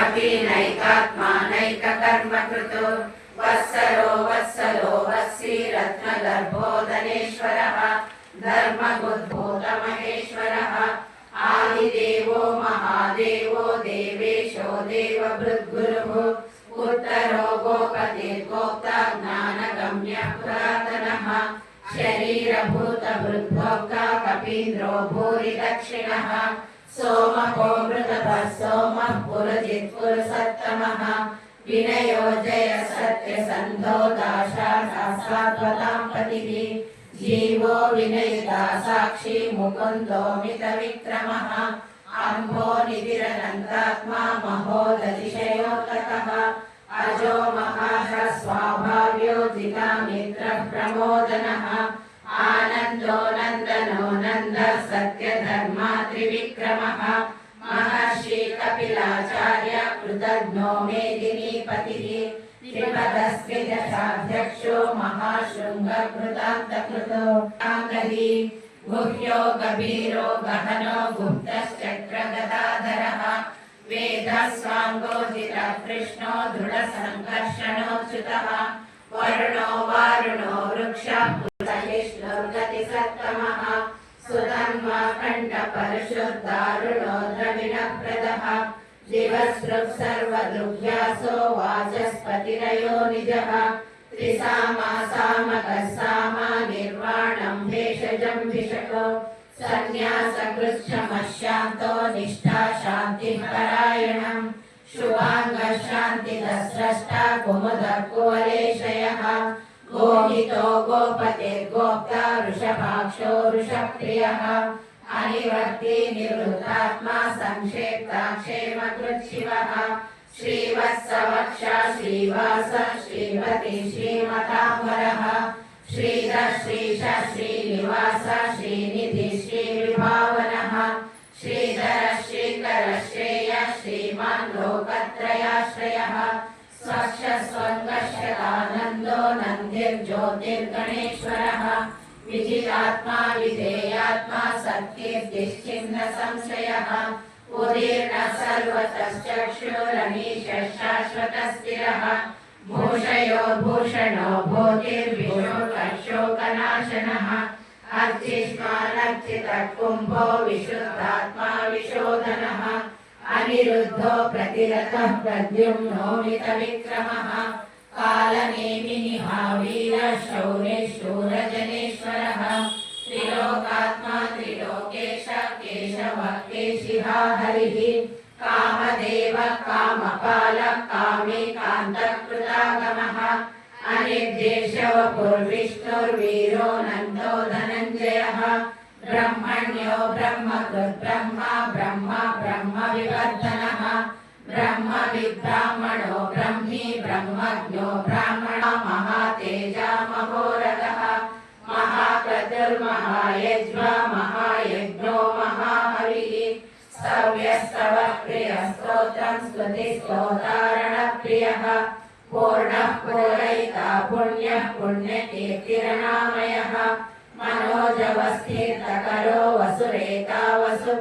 कपि नैकात्मा नैककर्मकृतो वत्सरो वत्सलो वत्सी रत्नगर्भो धनेश्वरः धर्मगुद्भूतमहेश्वरः आदिदेवो महादेवो देवेशो देवभृद्गुरुः उत्तरो गोपतिर्गोप्ता ज्ञानगम्यः पुरातनः शरीरभूतभृद्भोक्ता कपीन्द्रो भूरि दक्षिणः सोमको मृतपः सोमः पुरजित् पुरुषोत्तमः विनयो जय सत्यसन्धो दाशासात्वतां पतिः जीवो विनयिता साक्षी मुकुन्दो मितविक्रमः अम्भो निधिरनन्तात्मा महोदतिशयोतकः अजो महाह्रस्वाभाव्यो जितामित्रप्रमोदनः आनन्दो नन्दनो नन्दः सत्यधर्मा त्रिविक्रमः महर्षि कपिलाचार्य कृतज्ञो मेदिनीपतिः त्रिपदस्त्रिदशाध्यक्षो महाशृङ्गकृतान्तकृतो आङ्गली गुह्यो गभीरो गहनो गुप्तश्चक्रगदाधरः वेदस्वाङ्गोजितः कृष्णो दृढसङ्कर्षणोच्युतः वरुणो वारुणो वृक्षः पुरुषविष्णुर्गतिसत्तमः सुधन्वा कण्ठपरशुर्दारुणो द्रविणप्रदः दिवसृक् सर्वदृग्व्यासो वाचस्पतिरयो निजः त्रिसामा सामकः सामा निर्वाणं भेषजं भिषको सन्न्यासकृच्छमशान्तो निष्ठा शान्तिः परायणम् शुभाङ्गः शान्तिदः स्रष्टा कुमुदः कुवलेशयः गोहितो गोपतिर्गोप्ता वृषभाक्षो वृषप्रियः अनिवर्ती निवृत्तात्मा संक्षेप्ता क्षेमकृच्छिवः श्रीवत्सवक्षा श्रीवास श्रीमती श्रीमताम्बरः श्रीधर श्रीश श्रीनिवास श्रीनिधि श्रीविभावनः श्रीधर श्रीकर श्रेय श्रीमान् लोकत्रयाश्रयः स्वच्छ स्वङ्गश्यतानन्दो नन्दिर्ज्योतिर्गणेश्वरः विजितात्मा विधेयात्मा सत्कीर्तिश्चिन्न संशयः उदीर्ण सर्वतश्चक्षुरनीशः शाश्वतस्थिरः भूषयो भूषणो भूतिर्विशोकः शोकनाशनः अर्चिष्मानर्चितः कुम्भो विशुद्धात्मा विशोधनः अनिरुद्धो प्रतिरतः प्रद्युम्नो मितविक्रमः कालनेमिनिहा वीरः शौरिः शूरजनेश्वरः त्रिलोकात्मा त्रिलोकेश केशवः केशिहा हरिः कामदेव कामपालः कामीकान्तः कृतागमः अनिर्देशवपुर्विष्णुर्वीरो नन्दो धनञ्जयः ब्रह्मण्यो ब्रह्मकृत् ब्रह्मा ब्रह्मा ब्रह्मविवर्धनः ब्रह्मविब्राह्मणो ब्रह्मी ब्रह्मज्ञो ब्राह्मणः महातेजा महोरगः महाक्रतुर्महायज्वा महायज्ञो महाहविः स्तव्यस्तवः प्रियः स्तोत्रं स्तुतिस्तोतारणप्रियः पूर्णः पूरयिता पुण्यः पुण्यकीर्तिरनामयः मनोजवस्थितकरो वसुरेता वसु